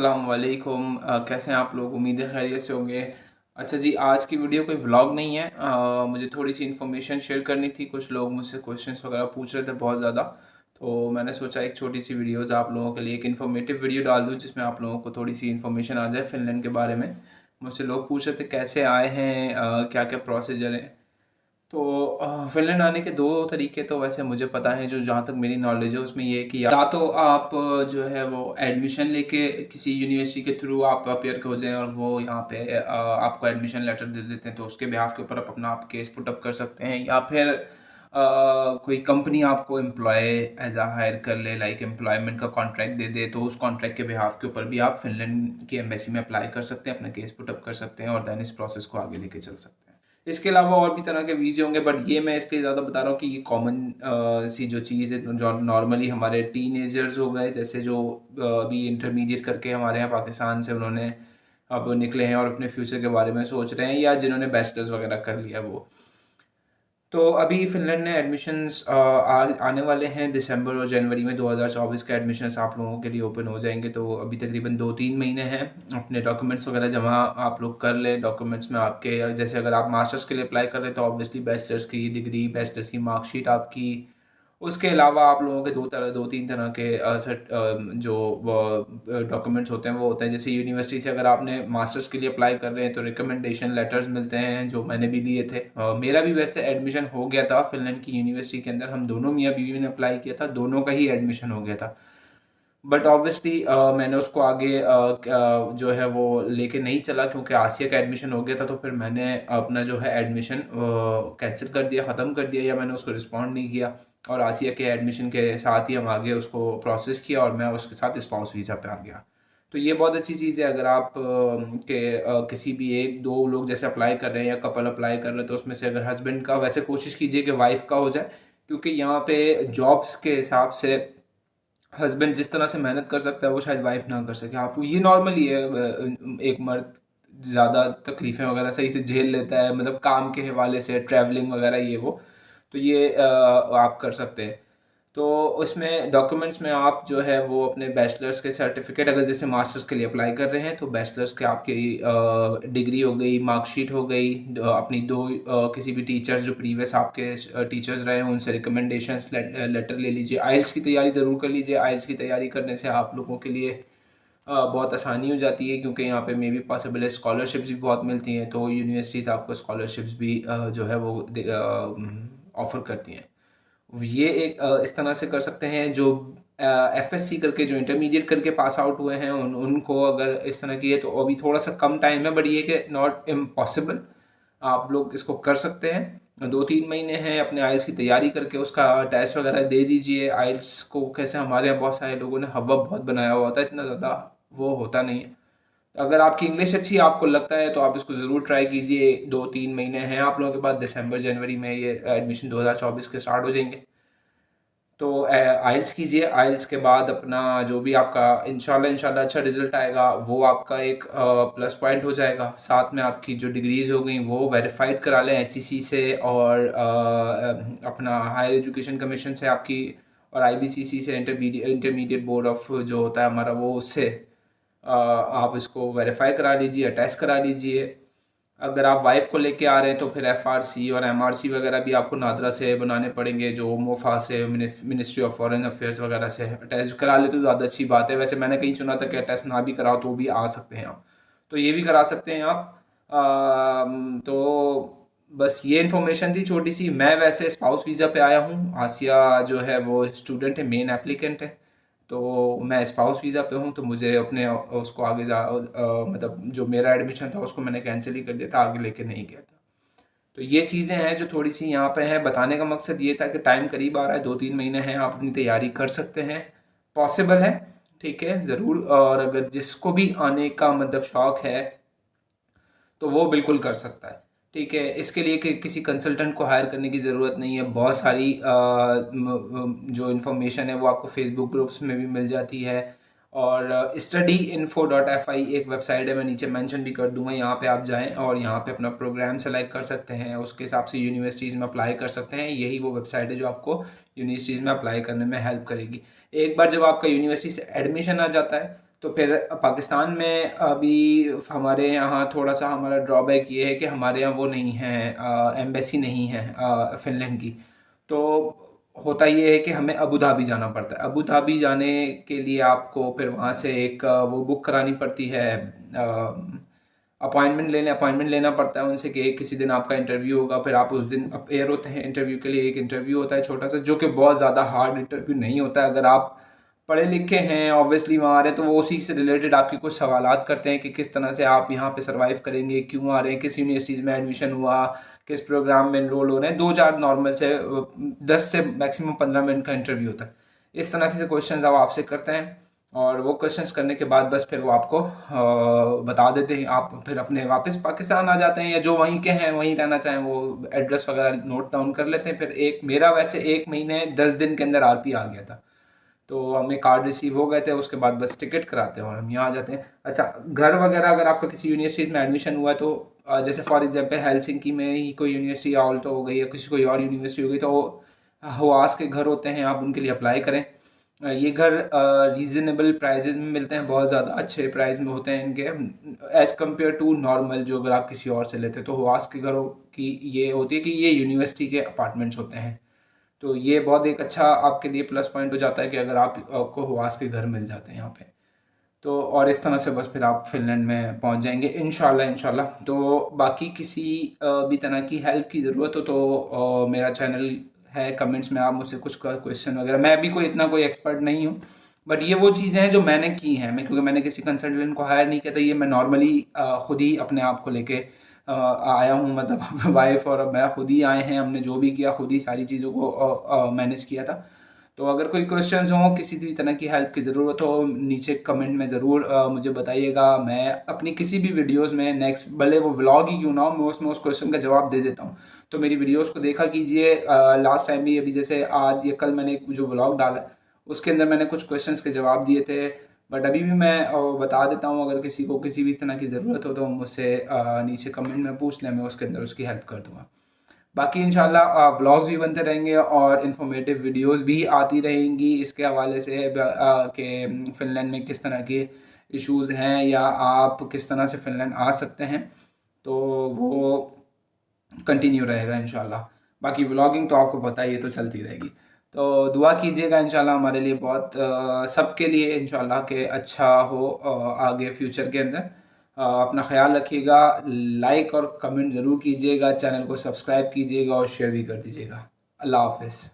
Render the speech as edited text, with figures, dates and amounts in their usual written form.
अस्सलाम वालेकुम। कैसे हैं आप लोग? उम्मीद है खैरियत से होंगे। अच्छा जी, आज की वीडियो कोई व्लॉग नहीं है। मुझे थोड़ी सी इन्फॉर्मेशन शेयर करनी थी। कुछ लोग मुझसे क्वेश्चंस वगैरह पूछ रहे थे बहुत ज़्यादा, तो मैंने सोचा एक छोटी सी वीडियोज़ आप लोगों के लिए एक इन्फॉर्मेटिव वीडियो डाल दूँ जिसमें आप लोगों को थोड़ी सी इन्फॉर्मेशन आ जाए फ़िनलैंड के बारे में। मुझसे लोग पूछ रहे थे कैसे आए हैं, क्या क्या प्रोसीजर है। तो फ़िनलैंड आने के 2 तरीके तो वैसे मुझे पता है, जो जहाँ तक मेरी नॉलेज है उसमें ये है कि या तो आप जो है वो एडमिशन लेके किसी यूनिवर्सिटी के थ्रू आप अपेयर हो जाएँ और वो यहाँ पे आपको एडमिशन लेटर दे देते हैं, तो उसके बिहाफ़ के ऊपर आप अपना आप केस पुट अप कर सकते हैं। या फिर कोई कंपनी आपको एम्प्लॉय एज अ हायर कर ले, लाइक एम्प्लॉयमेंट का कॉन्ट्रैक्ट दे दे, तो उस कॉन्ट्रैक्ट के बिहाफ़ के ऊपर भी आप फ़िनलैंड की एम्बेसी में अप्लाई कर सकते हैं, अपना केस पुट अप कर सकते हैं और देन इस प्रोसेस को आगे लेके चल सकते हैं। इसके अलावा और भी तरह के वीज़े होंगे, बट ये मैं इसलिए ज़्यादा बता रहा हूँ कि ये कॉमन सी जो चीज़ है, जो नॉर्मली हमारे टीनेजर्स हो गए, जैसे जो अभी इंटरमीडिएट करके हमारे यहाँ पाकिस्तान से उन्होंने अब निकले हैं और अपने फ्यूचर के बारे में सोच रहे हैं, या जिन्होंने बैचलर्स वगैरह कर लिया वो। तो अभी फ़िनलैंड ने एडमिशन्स आने वाले हैं दिसंबर और जनवरी में 2024 के एडमिशन्स आप लोगों के लिए ओपन हो जाएंगे। तो अभी तकरीबन 2-3 महीने हैं। अपने डॉक्यूमेंट्स वगैरह जमा आप लोग कर लें। डॉक्यूमेंट्स में आपके, जैसे अगर आप मास्टर्स के लिए अप्लाई कर रहे हैं तो ऑब्वियसली बैचलर्स की डिग्री, बैचलर्स की मार्कशीट आपकी। उसके अलावा आप लोगों के 2-3 तरह के जो डॉक्यूमेंट्स होते हैं वो होते हैं, जैसे यूनिवर्सिटी से अगर आपने मास्टर्स के लिए अप्लाई कर रहे हैं तो रिकमेंडेशन लेटर्स मिलते हैं, जो मैंने भी लिए थे। मेरा भी वैसे एडमिशन हो गया था फिनलैंड की यूनिवर्सिटी के अंदर। हम दोनों मियाँ बीवी ने अप्लाई किया था, दोनों का ही एडमिशन हो गया था। बट ऑब्वियसली मैंने उसको आगे जो है वो लेके नहीं चला, क्योंकि आसिया का एडमिशन हो गया था। तो फिर मैंने अपना जो है एडमिशन कैंसिल कर दिया, ख़त्म कर दिया, या मैंने उसको रिस्पॉन्ड नहीं किया। और आसिया के एडमिशन के साथ ही हम आगे उसको प्रोसेस किया और मैं उसके साथ स्पाउस वीज़ा पे आ गया। तो ये बहुत अच्छी चीज़ है। अगर आप किसी भी एक दो लोग जैसे अप्लाई कर रहे हैं या कपल अप्लाई कर रहे हैं, तो उसमें से अगर हस्बैंड का, वैसे कोशिश कीजिए कि वाइफ का हो जाए, क्योंकि यहाँ पे जॉब्स के हिसाब से हस्बैंड जिस तरह से मेहनत कर सकता है वो शायद वाइफ ना कर सके। आपको ये नॉर्मली है, एक मर्द ज़्यादा तकलीफ़ें वगैरह सही से झेल लेता है, मतलब काम के हवाले से, ट्रैवलिंग वगैरह ये वो। तो ये आप कर सकते हैं। तो उसमें डॉक्यूमेंट्स में आप जो है वो अपने बैचलर्स के सर्टिफिकेट, अगर जैसे मास्टर्स के लिए अप्लाई कर रहे हैं तो बैचलर्स के आपकी डिग्री हो गई, मार्कशीट हो गई, अपनी दो किसी भी टीचर्स जो प्रीवियस आपके टीचर्स रहे हैं उनसे रिकमेंडेशंस लेटर ले लीजिए। आइल्स की तैयारी ज़रूर कर लीजिए। आइल्स की तैयारी करने से आप लोगों के लिए बहुत आसानी हो जाती है, क्योंकि यहाँ पे मे बी पॉसिबल है स्कॉलरशिप्स भी बहुत मिलती हैं, तो यूनिवर्सिटीज़ आपको स्कॉलरशिप्स भी जो है वो ऑफ़र करती हैं। ये एक इस तरह से कर सकते हैं। जो एफएससी करके, जो इंटरमीडिएट करके पास आउट हुए हैं, उनको अगर इस तरह की है तो अभी थोड़ा सा कम टाइम है, बट ये कि नॉट इम्पॉसिबल, आप लोग इसको कर सकते हैं। 2-3 महीने हैं, अपने आइल्स की तैयारी करके उसका टेस्ट वगैरह दे दीजिए। आइल्स को कैसे, हमारे यहाँ बहुत सारे लोगों ने हवा बहुत बनाया हुआ होता है, इतना ज़्यादा वो होता नहीं है। अगर आपकी इंग्लिश अच्छी आपको लगता है तो आप इसको ज़रूर ट्राई कीजिए। 2-3 महीने हैं आप लोगों के पास, दिसंबर जनवरी में ये एडमिशन 2024 के स्टार्ट हो जाएंगे। तो आइल्स कीजिए। आइल्स के बाद अपना जो भी आपका इंशाल्लाह अच्छा रिजल्ट आएगा, वो आपका एक प्लस पॉइंट हो जाएगा। साथ में आपकी जो डिग्रीज़ हो गई वो वेरीफाइड करा लें एचईसी से, और अपना हायर एजुकेशन कमीशन से आपकी, और आईबीसीसी से, इंटरमीडिएट बोर्ड ऑफ जो होता है हमारा, वो उससे आप इसको वेरीफाई करा लीजिए, अटैच करा लीजिए। अगर आप वाइफ को लेके आ रहे हैं तो फिर एफआरसी और एमआरसी वगैरह भी आपको नादरा से बनाने पड़ेंगे, जो मोफा से, मिनिस्ट्री ऑफ फॉरेन अफेयर्स वगैरह से अटैच करा ले तो ज़्यादा अच्छी बात है। वैसे मैंने कहीं सुना था कि अटैच ना भी कराओ तो भी आ सकते हैं आप, तो ये भी करा सकते हैं आप। तो बस ये इन्फॉर्मेशन थी छोटी सी। मैं वैसे स्पाउस वीज़ा पे आया हूँ। आसिया जो है वो स्टूडेंट है, मेन एप्लीकेंट है। तो मैं स्पाउस वीज़ा पे हूँ, तो मुझे अपने उसको आगे मतलब जो मेरा एडमिशन था उसको मैंने कैंसिल ही कर दिया था, आगे लेके नहीं गया था। तो ये चीज़ें हैं जो थोड़ी सी यहाँ पे हैं। बताने का मकसद ये था कि टाइम करीब आ रहा है, 2-3 महीने हैं, आप अपनी तैयारी कर सकते हैं, पॉसिबल है। ठीक है, ज़रूर। और अगर जिसको भी आने का मतलब शौक है तो वो बिल्कुल कर सकता है। ठीक है, इसके लिए कि किसी कंसल्टेंट को हायर करने की ज़रूरत नहीं है। बहुत सारी जो इन्फॉर्मेशन है वो आपको फेसबुक ग्रुप्स में भी मिल जाती है। और studyinfo.fi एक वेबसाइट है, मैं नीचे मेंशन भी कर दूंगा, यहाँ पे आप जाएं और यहाँ पे अपना प्रोग्राम सेलेक्ट कर सकते हैं। उसके हिसाब से यूनिवर्सिटीज़ में अप्लाई कर सकते हैं। यही वो वेबसाइट है जो आपको यूनिवर्सिटीज़ में अप्लाई करने में हेल्प करेगी। एक बार जब आपका यूनिवर्सिटी से एडमिशन आ जाता है तो फिर पाकिस्तान में अभी हमारे यहाँ थोड़ा सा हमारा ड्रॉबैक ये है कि हमारे यहाँ वो नहीं है, एम्बेसी नहीं है फ़िनलैंड की। तो होता ये है कि हमें अबू धाबी जाना पड़ता है। अबू धाबी जाने के लिए आपको फिर वहाँ से एक वो बुक करानी पड़ती है, अपॉइंटमेंट लेना पड़ता है उनसे कि किसी दिन आपका इंटरव्यू होगा, फिर आप उस दिन अपेयर होते हैं इंटरव्यू के लिए। एक इंटरव्यू होता है छोटा सा, जो कि बहुत ज़्यादा हार्ड इंटरव्यू नहीं होता है। अगर आप पढ़े लिखे हैं ऑब्वियसली वहाँ आ रहे हैं, तो वो उसी से रिलेटेड आपकी कुछ सवालात करते हैं कि किस तरह से आप यहाँ पे सरवाइव करेंगे, क्यों आ रहे हैं, किस यूनिवर्सिटीज़ में एडमिशन हुआ, किस प्रोग्राम में एनरोल हो रहे हैं। 2-4 नॉर्मल से 10 से मैक्सिमम 15 मिनट का इंटरव्यू होता है। इस तरह के से क्वेश्चन आप आपसे करते हैं, और वो क्वेश्चंस करने के बाद बस फिर वो आपको बता देते हैं। आप फिर अपने वापस पाकिस्तान आ जाते हैं, या जो वहीं के हैं वहीं रहना चाहें वो एड्रेस वगैरह नोट डाउन कर लेते हैं। फिर मेरा वैसे 1 महीने 10 दिन के अंदर RP आ गया था, तो हमें कार्ड रिसीव हो गए थे। उसके बाद बस टिकट कराते हैं और हम यहाँ आ जाते हैं। अच्छा, घर वगैरह अगर आपका किसी यूनिवर्सिटीज़ में एडमिशन हुआ है, तो जैसे फॉर एग्जांपल हेलसिंकी में ही कोई यूनिवर्सिटी ऑल्टो हो गई या किसी कोई और यूनिवर्सिटी हो गई, तो हवास के घर होते हैं, आप उनके लिए अप्लाई करें। ये घर रीज़नेबल प्राइजेज में मिलते हैं, बहुत ज़्यादा अच्छे प्राइस में होते हैं इनके, एज़ कम्पेयर टू नॉर्मल जो अगर आप किसी और से लेते हैं। तो हवास के घरों की ये होती है कि ये यूनिवर्सिटी के अपार्टमेंट्स होते हैं, तो ये बहुत एक अच्छा आपके लिए प्लस पॉइंट हो जाता है कि अगर आपको हवास के घर मिल जाते हैं यहाँ पे। तो और इस तरह से बस फिर आप फिनलैंड में पहुँच जाएंगे इंशाल्लाह। तो बाकी किसी भी तरह की हेल्प की ज़रूरत हो तो मेरा चैनल है, कमेंट्स में आप मुझसे कुछ क्वेश्चन वगैरह, मैं भी इतना कोई एक्सपर्ट नहीं हूँ, बट ये वो चीज़ें हैं जो मैंने की हैं। क्योंकि मैंने किसी कंसल्टेंट को हायर नहीं किया था, ये मैं नॉर्मली ख़ुद ही अपने आप को लेके आया हूँ। मतलब वाइफ और मैं खुद ही आए हैं, हमने जो भी किया खुद ही सारी चीज़ों को मैनेज किया था। तो अगर कोई क्वेश्चंस हों, किसी भी तरह की हेल्प की ज़रूरत हो, नीचे कमेंट में ज़रूर मुझे बताइएगा। मैं अपनी किसी भी वीडियोस में नेक्स्ट, भले वो व्लॉग ही क्यों ना हो, मैं उसमें उस क्वेश्चन का जवाब दे देता हूँ। तो मेरी वीडियोस को देखा कीजिए। लास्ट टाइम भी, अभी जैसे आज या कल मैंने जो व्लॉग डाला है उसके अंदर मैंने कुछ क्वेश्चंस के जवाब दिए थे, बट अभी भी मैं बता देता हूँ। अगर किसी को किसी भी तरह की ज़रूरत हो तो मुझसे नीचे कमेंट में पूछ लें, मैं उसके अंदर उसकी हेल्प कर दूँगा। बाकी इंशाल्लाह व्लॉग्स भी बनते रहेंगे और इन्फॉर्मेटिव वीडियोस भी आती रहेंगी इसके हवाले से कि फ़िनलैंड में किस तरह के इश्यूज़ हैं या आप किस तरह से फ़िनलैंड आ सकते हैं, तो वो कंटिन्यू रहेगा इंशाल्लाह। बाकी व्लॉगिंग तो आपको पता ही है, तो चलती रहेगी। तो दुआ कीजिएगा इंशाल्लाह हमारे लिए, बहुत सबके लिए इंशाल्लाह कि अच्छा हो आगे फ्यूचर के अंदर। अपना ख्याल रखिएगा, लाइक और कमेंट ज़रूर कीजिएगा, चैनल को सब्सक्राइब कीजिएगा और शेयर भी कर दीजिएगा। अल्लाह हाफ़िज़।